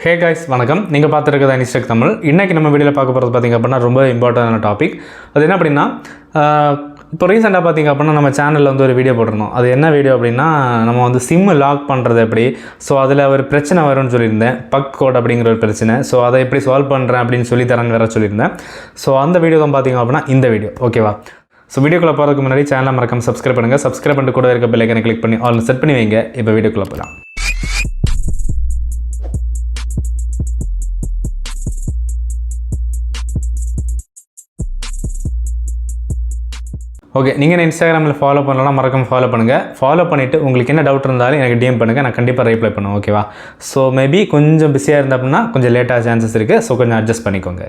Hey guys வணக்கம். நீங்கள் பார்த்துருக்குது அனிஸ்டெக் தமிழ். இன்றைக்கி நம்ம வீடியோவில் பார்க்க போகிறது பார்த்திங்க அப்படின்னா ரொம்ப இம்பார்ட்டண்டான டாபிக். அது என்ன அப்படின்னா, இப்போ ரீசெண்டாக பார்த்திங்க அப்படின்னா நம்ம சேனலில் வந்து ஒரு வீடியோ போட்டிருந்தோம். அது என்ன வீடியோ அப்படின்னா, நம்ம வந்து சிம்மு லாக் பண்ணுறது எப்படி, ஸோ அதில் ஒரு பிரச்சனை வரும்னு சொல்லியிருந்தேன், பக் கோட் அப்படிங்கிற ஒரு பிரச்சனை. ஸோ அதை எப்படி சால்வ் பண்ணுறேன் அப்படின்னு சொல்லி தரேன்னு வேறு சொல்லியிருந்தேன். ஸோ அந்த வீடியோ தான் பார்த்திங்க அப்படின்னா இந்த வீடியோ, ஓகேவா? ஸோ வீடியோக்குள்ளே போகிறதுக்கு முன்னாடி சேனலை மறக்காம சப்ஸ்கிரைப் பண்ணுங்கள். சப்ஸ்கிரைப் பண்ணிட்டு கூட இருக்க பெல் ஐக்கனை கிளிக் பண்ணி ஆல் செட் பண்ணி வைங்க. இப்போ வீடியோக்குள்ளே போகலாம். ஓகே, நீங்கள் இன்ஸ்டாகிராமில் ஃபாலோ பண்ணலாம், மறக்காம ஃபாலோ பண்ணுங்கள். ஃபாலோ பண்ணிவிட்டு உங்களுக்கு என்ன டவுட் இருந்தாலும் எனக்கு டிஎம் பண்ணுங்கள், நான் கண்டிப்பாக ரிப்ளை பண்ணுவேன், ஓகேவா? ஸோ மேபி கொஞ்சம் பிஸியாக இருந்த அப்படின்னா கொஞ்சம் லேட்டாக சான்சஸ் இருக்குது. ஸோ கொஞ்சம் அட்ஜஸ்ட் பண்ணிக்கோங்க.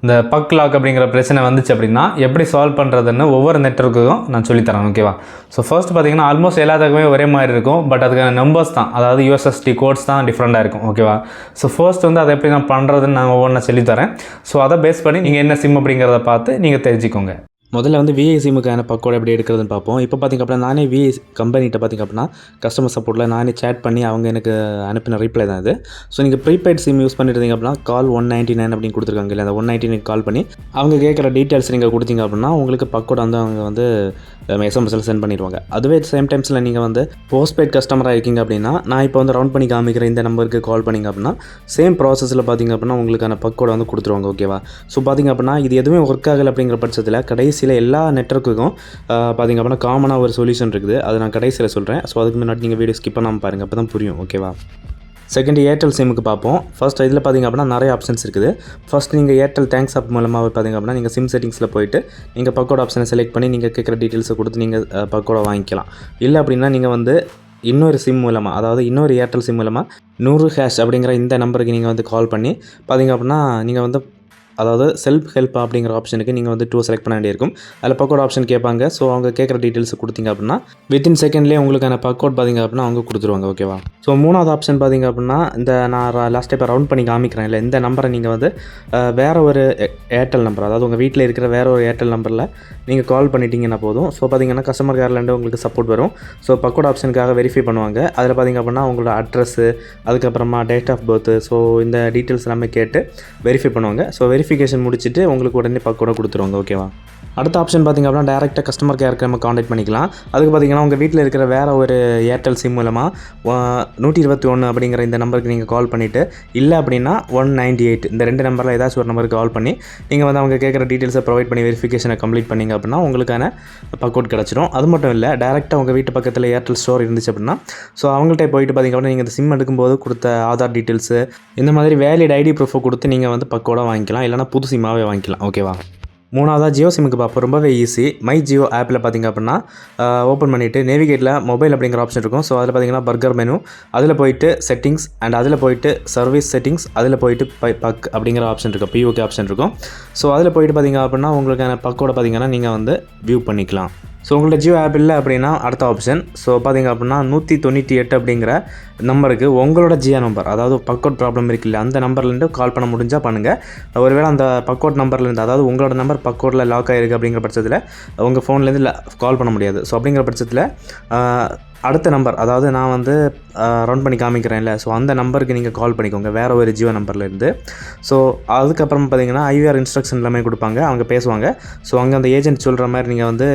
இந்த பக் லாக் அப்படிங்கிற பிரச்சனை வந்துச்சு அப்படின்னா எப்படி சால்வ் பண்ணுறதுன்னு ஒவ்வொரு நெட்வொர்க்குக்கும் நான் சொல்லித்தரேன், ஓகேவா? ஸோ ஃபர்ஸ்ட் பார்த்தீங்கன்னா ஆல்மோஸ்ட் எல்லாத்துக்குமே ஒரே மாதிரி இருக்கும், பட் அதுக்கான நம்பர்ஸ் தான், அதாவது யூஎஸ்எஸ்டி கோட்ஸ் தான் டிஃப்ரெண்ட்டாக இருக்கும், ஓகேவா? ஸோ ஃபர்ஸ்ட் வந்து அதை எப்படி நான் பண்ணுறதுன்னு நான் ஒவ்வொன்றா சொல்லித்தரேன். ஸோ அதை பேஸ் பண்ணி நீங்கள் என்ன சிம் அப்படிங்கிறத பார்த்து நீங்கள் தெரிஞ்சுக்கோங்க. முதல்ல வந்து விஐ சிம்முக்கான பக்கோடு எப்படி எடுக்கிறதுன்னு பார்ப்போம். இப்போ பார்த்திங்க அப்படின்னா நானே விஐ கம்பெனிகிட்ட பார்த்திங்க அப்படின்னா கஸ்டமர் சப்போர்ட்டில் நானே சேட் பண்ணி அவங்க எனக்கு அனுப்பின ரிப்ளை தான் இது. ஸோ நீங்கள் ப்ரீபெய்ட் சிம் யூஸ் பண்ணியிருந்தீங்க அப்படின்னா கால் 199 அப்படின்னு கொடுத்துருக்காங்க இல்லை, அந்த 199 கால் பண்ணி அவங்க கேட்குற டீட்டெயில்ஸ் நீங்கள் கொடுத்தீங்க அப்படின்னா உங்களுக்கு பக்கோடு வந்து அவங்க வந்து எஸ்எம்எஸ்ஸில் சென்ட் பண்ணிடுவாங்க. அதுவே சேம் டைம்ஸில் நீங்கள் வந்து போஸ்ட்பெய்ட் கஸ்டமராக இருக்கீங்க அப்படின்னா நான் இப்போ வந்து ரவுண்ட் பண்ணி காமிக்கிற இந்த நம்பருக்கு கால் பண்ணிங்க அப்படின்னா சேம் ப்ராசஸில் பார்த்திங்க அப்படின்னா உங்களுக்கான பக்கோடை வந்து கொடுத்துருவாங்க, ஓகேவா? ஸோ பார்த்திங்க அப்படின்னா இது எதுவுமே ஒர்க் ஆகலை அப்படிங்கிற பட்சத்தில் கடைசியில் எல்லா நெட்வொர்க்குக்கும் பார்த்திங்க அப்படின்னா காமனாக ஒரு சொல்யூஷன் இருக்குது. அது நான் கடைசியில் சொல்கிறேன். ஸோ அதுக்கு முன்னாடி நீங்கள் வீடியோ ஸ்கிப் பண்ணாமல் பாருங்கள், அப்போ தான் புரியும், ஓகேவா? செகண்ட் ஏர்டெல் சிம்முக்கு பார்ப்போம். ஃபர்ஸ்ட் இதில் பார்த்திங்க அப்படின்னா நிறைய ஆப்ஷன்ஸ் இருக்குது. ஃபர்ஸ்ட் நீங்கள் ஏர்டெல் தேங்க்ஸ் ஆப் மூலமாக பார்த்திங்க அப்படின்னா நீங்கள் சிம் செட்டிங்ஸில் போய்ட்டு நீங்கள் பக்கோட ஆப்ஷனை செலக்ட் பண்ணி நீங்கள் கேட்குற டீட்டெயில்ஸை கொடுத்து நீங்கள் பக்கோட வாங்கிக்கலாம். இல்லை அப்படின்னா நீங்கள் வந்து இன்னொரு சிம் மூலமாக, அதாவது இன்னொரு ஏர்டெல் சிம் மூலமாக 100# அப்படிங்கிற இந்த நம்பருக்கு நீங்கள் வந்து கால் பண்ணி பார்த்திங்க அப்படின்னா நீங்கள் வந்து அதாவது செல்ஃப் ஹெல்ப் அப்படிங்கிற ஆப்ஷனுக்கு நீங்கள் வந்து 2 செலக்ட் பண்ண வேண்டியிருக்கும். அதில் பக்கோட் ஆப்ஷன் கேட்பாங்க. ஸோ அவங்க கேட்குற டீட்டெயில்ஸ் கொடுத்தீங்க அப்படின்னா வித்தின் செகண்ட்லேயே உங்களுக்கான பக்கோட் பார்த்திங்க அப்படின்னா அவங்க கொடுத்துருவாங்க, ஓகேவா? ஸோ மூணாவது ஆப்ஷன் பார்த்திங்க அப்படின்னா இந்த நான் லாஸ்ட் டைம் ரவுண்ட் பண்ணி காமிக்கிறேன் இல்லை, இந்த நம்பரை நீங்கள் வந்து வேறு ஒரு ஏர்டெல் நம்பர், அதாவது உங்கள் வீட்டில் இருக்கிற வேறு ஒரு ஏர்டெல் நம்பரில் நீங்கள் கால் பண்ணிட்டீங்கன்னா போதும். ஸோ பார்த்திங்கன்னா கஸ்டமர் கேர்லேருந்து உங்களுக்கு சப்போர்ட் வரும். ஸோ பக்கோட் ஆப்ஷனுக்காக வெரிஃபை பண்ணுவாங்க. அதில் பார்த்திங்க அப்படின்னா உங்களோட அட்ரஸ்ஸு, அதுக்கப்புறமா டேட் ஆஃப் பர்த்து, ஸோ இந்த டீட்டெயில்ஸ் எல்லாமே கேட்டு வெரிஃபை பண்ணுவாங்க. ஸோ வெரிஃபிகேஷன் முடிச்சுட்டு உங்களுக்கு உடனே பக்கோட கொடுத்துருவாங்க, ஓகேவா? அடுத்த ஆப்ஷன் பார்த்திங்க அப்படின்னா டேரெக்டாக கஸ்டமர் கேருக்கு நம்ம காண்டாக்ட் பண்ணிக்கலாம். அதுக்கு பார்த்திங்கன்னா உங்கள் வீட்டில் இருக்கிற வேறு ஒரு ஏர்டெல் சிம் மூலமாக 121 அப்படிங்கிற இந்த நம்பருக்கு நீங்கள் கால் பண்ணிவிட்டு, இல்லை அப்படின்னா 198 இந்த 2 நம்பரில் ஏதாச்சும் ஒரு நம்பருக்கு கால் பண்ணி நீங்கள் வந்து அவங்க கேட்குற டீட்டெயில்ஸை ப்ரொவைட் பண்ணி வெரிஃபிகேஷனை கம்ப்ளீட் பண்ணிங்க அப்படின்னா உங்களுக்கான பக்கோட் கிடச்சிடும். அது மட்டும் இல்லை, டேரெக்டாக உங்கள் வீட்டு பக்கத்தில் ஏர்டெல் ஸ்டோர் இருந்துச்சு அப்படின்னா ஸோ அவங்கள்ட்ட போயிட்டு பார்த்திங்க அப்படின்னா நீங்கள் இந்த சிம் எடுக்கும்போது கொடுத்த ஆதார் டீட்டெயில்ஸு இந்த மாதிரி வேலிட் ஐடி ப்ரூஃபை கொடுத்து நீங்கள் வந்து பக்கோட வாங்கிக்கலாம், இல்லைனா புது சிம்மாகவே வாங்கிக்கலாம், ஓகேவா? மூணாவதாக ஜியோ சிம்முக்கு பார்ப்போம். ரொம்பவே ஈஸி. மை ஜியோ ஆப்பில் பார்த்திங்க அப்படின்னா ஓப்பன் பண்ணிவிட்டு நேவிகேட்டில் மொபைல் அப்படிங்கிற ஆப்ஷன் இருக்கும். ஸோ அதில் பார்த்திங்கன்னா பர்கர் மெனு, அதில் போயிட்டு செட்டிங்ஸ் அண்ட் அதில் போயிட்டு சர்வீஸ் செட்டிங்ஸ், அதில் போயிட்டு பக் அப்படிங்கிற ஆப்ஷன் இருக்கும், பிஓகே ஆப்ஷன் இருக்கும். ஸோ அதில் போயிட்டு பார்த்திங்க அப்படின்னா உங்களுக்கான பக்கோட பார்த்திங்கன்னா நீங்கள் வந்து வியூ பண்ணிக்கலாம். ஸோ உங்கள்ட்ட ஜியோ ஆப் இல்லை அப்படின்னா அடுத்த ஆப்ஷன் ஸோ பார்த்திங்க அப்படின்னா 198 அப்படிங்கிற நம்பருக்கு உங்களோட ஜியோ நம்பர், அதாவது பக்கோட் ப்ராப்ளம் இருக்குல்ல, அந்த நம்பர்லேருந்து கால் பண்ண முடிஞ்சால் பண்ணுங்கள். ஒருவேளை அந்த பக்கோட் நம்பர்லேருந்து, அதாவது உங்களோட நம்பர் பக்கோட்டில் லாக் ஆகிருக்கு அப்படிங்கிற பட்சத்தில் உங்கள் ஃபோன்லேருந்து கால் பண்ண முடியாது. ஸோ அப்படிங்கிற பட்சத்தில் அடுத்த நம்பர், அதாவது நான் வந்து ரவுண்ட் பண்ணி காமிக்கிறேன்ல, ஸோ அந்த நம்பருக்கு நீங்கள் கால் பண்ணிக்கோங்க வேறு ஒரு ஜியோ நம்பர்லேருந்து. ஸோ அதுக்கப்புறம் பார்த்திங்கன்னா ஐவிஆர் இன்ஸ்ட்ரக்ஷன் எல்லாமே கொடுப்பாங்க, அவங்க பேசுவாங்க. ஸோ அங்கே அந்த ஏஜென்ட் சொல்கிற மாதிரி நீங்கள் வந்து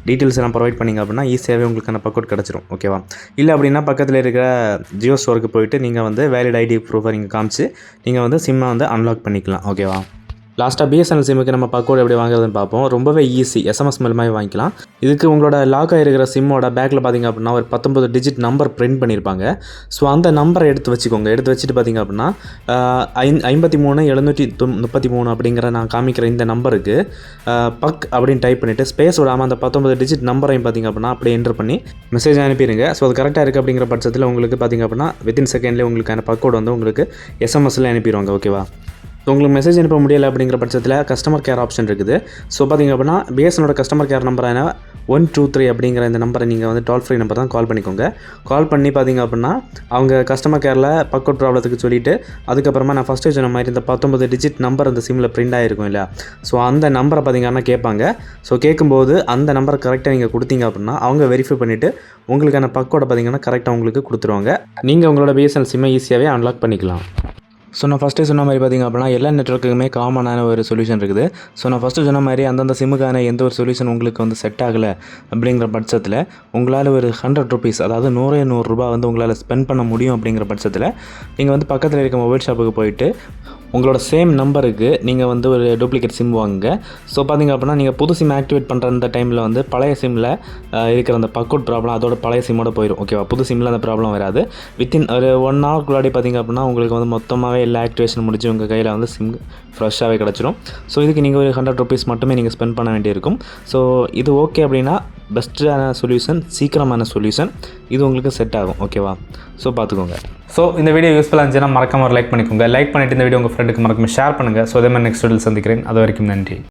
டீட்டெயில்ஸ் எல்லாம் ப்ரொவைட் பண்ணிங்க அப்படின்னா ஈஸியாகவே உங்களுக்கான பக்கோட் கிடச்சிரும், ஓகேவா? இல்லை அப்படின்னா பக்கத்தில் இருக்கிற ஜியோ ஸ்டோருக்கு போயிட்டு நீங்கள் வந்து வேலிட் ஐடி ப்ரூஃபை நீங்கள் காமிச்சு நீங்கள் வந்து சிம்மை வந்து அன்லாக் பண்ணிக்கலாம், ஓகேவா? லாஸ்ட்டாக பிஎஸ்என்எல் சிம்முக்கு நம்ம பக்கோடு எப்படி வாங்குறதுன்னு பார்ப்போம். ரொம்பவே ஈஸி. எஸ்எம்எஸ் மூலமாக வாங்கிக்கலாம். இதுக்கு உங்களோட லாக் ஆகிருக்கிற சிம்மோட பேக்கில் பார்த்திங்க அப்படின்னா ஒரு 19 டிஜிட் நம்பர் பிரிண்ட் பண்ணியிருப்பாங்க. ஸோ அந்த நம்பரை எடுத்து வச்சுக்கோங்க. எடுத்து வச்சுட்டு பார்த்திங்க அப்படின்னா 53 அப்படிங்கிற நான் காமிக்கிற இந்த நம்பருக்கு பக் அப்படின்னு டைப் பண்ணிவிட்டு ஸ்பேஸ் விடாமல் அந்த 19 டிஜிட் நம்பரையும் பார்த்திங்க அப்படின்னா அப்படியே என்டர் பண்ணி மெசேஜ் அனுப்பிடுங்க. ஸோ அது கரெக்டாக இருக்குது அப்படிங்கிற பட்சத்தில் உங்களுக்கு பார்த்திங்க அப்படின்னா வித்தின் செகண்ட்லேயே உங்களுக்கான பக்கோடு வந்து உங்களுக்கு எஸ்எம்எஸ்ஸில் அனுப்பிடுவாங்க, ஓகேவா? உங்களுக்கு மெசேஜ் அனுப்ப முடியலை அப்படிங்கிற பட்சத்தில் கஸ்டமர் கேர் ஆப்ஷன் இருக்குது. ஸோ பார்த்திங்க அப்படின்னா பிஎஸ்என்னோட கஸ்டமர் கேர் நம்பரான 123 அப்படிங்கிற இந்த நம்பரை நீங்கள் வந்து டோல் ஃப்ரீ நம்பர் தான் கால் பண்ணிக்கோங்க. கால் பண்ணி பார்த்திங்க அப்படின்னா அவங்க கஸ்டமர் கேரில் பக்கவுட் ப்ராப்ளத்துக்கு சொல்லிவிட்டு அதுக்கப்புறமா நான் ஃபஸ்ட்டு சொன்ன மாதிரி இந்த 19 டிஜிட் நம்பர் அந்த சிம்மில் பிரிண்ட் ஆகிருக்கும் இல்லையா, ஸோ அந்த நம்பரை பார்த்திங்கன்னா கேட்பாங்க. ஸோ கேட்கும்போது அந்த நம்பரை கரெக்டாக நீங்கள் கொடுத்தீங்க அப்படின்னா அவங்க வெரிஃபை பண்ணிவிட்டு உங்களுக்கான பக்கோடை பார்த்திங்கன்னா கரெக்டாக உங்களுக்கு கொடுத்துருவாங்க. நீங்கள் உங்களோட பிஎஸ்என்எல் சிம்மை ஈஸியாகவே அன்லாக் பண்ணிக்கலாம். ஸோ நான் ஃபஸ்ட்டே சொன்ன மாதிரி பார்த்திங்க அப்படின்னா எல்லா நெட்வொர்க்குமே காமனான ஒரு சொல்யூஷன் இருக்குது. ஸோ நான் ஃபஸ்ட்டு சொன்ன மாதிரி அந்தந்த சிம்முக்கான எந்த ஒரு சொல்யூஷன் உங்களுக்கு வந்து செட் ஆகலை அப்படிங்கிற பட்சத்தில் உங்களால் ஒரு 100 ருபீஸ், அதாவது 100 ரூபா வந்து உங்களால் ஸ்பெண்ட் பண்ண முடியும் அப்படிங்கிற பட்சத்தில் நீங்கள் வந்து பக்கத்தில் இருக்க மொபைல் ஷாப்புக்கு போயிட்டு உங்களோட சேம் நம்பருக்கு நீங்கள் வந்து ஒரு டூப்ளிகேட் சிம் வாங்குங்க. ஸோ பார்த்திங்க அப்படின்னா நீங்கள் புது சிம் ஆக்டிவேட் பண்ணுற அந்த டைமில் வந்து பழைய சிம்மில் இருக்கிற அந்த பக்கவுட் ப்ராப்ளம் அதோட பழைய சிம்மோட போயிடும். ஓகேவா, புது சிம்மில் அந்த ப்ராப்ளம் வராது. வித்தின் ஒரு 1 ஹவர்க்குள்ளாடி பார்த்திங்க அப்படின்னா உங்களுக்கு வந்து மொத்தமாகவே எல்லா ஆக்டிவேஷன் முடிச்சு உங்கள் கையில் வந்து சிம் ஃப்ரெஷ்ஷாகவே கிடச்சிரும். ஸோ இதுக்கு நீங்கள் ஒரு 100 ருபீஸ் மட்டுமே நீங்கள் ஸ்பெண்ட் பண்ண வேண்டியிருக்கும். ஸோ இது ஓகே அப்படின்னா பெஸ்ட்டான சொல்யூஷன், சீக்கிரமான சொல்யூஷன், இது உங்களுக்கு செட் ஆகும். ஓகேவா, ஸோ பார்த்துக்கோங்க. ஸோ இந்த வீடியோ யூஸ்ஃபுல்லாக இருந்துச்சுன்னா மறக்காம ஒரு லைக் பண்ணிக்கோங்க. லைக் பண்ணிவிட்டு இந்த வீடியோ உங்கள் ஃப்ரெண்டுக்கு மறக்காம ஷேர் பண்ணுங்கள். ஸோ அதே மாதிரி நெக்ஸ்ட் வீடியோவில் சந்திக்கிறேன். அது வரைக்கும் நன்றி.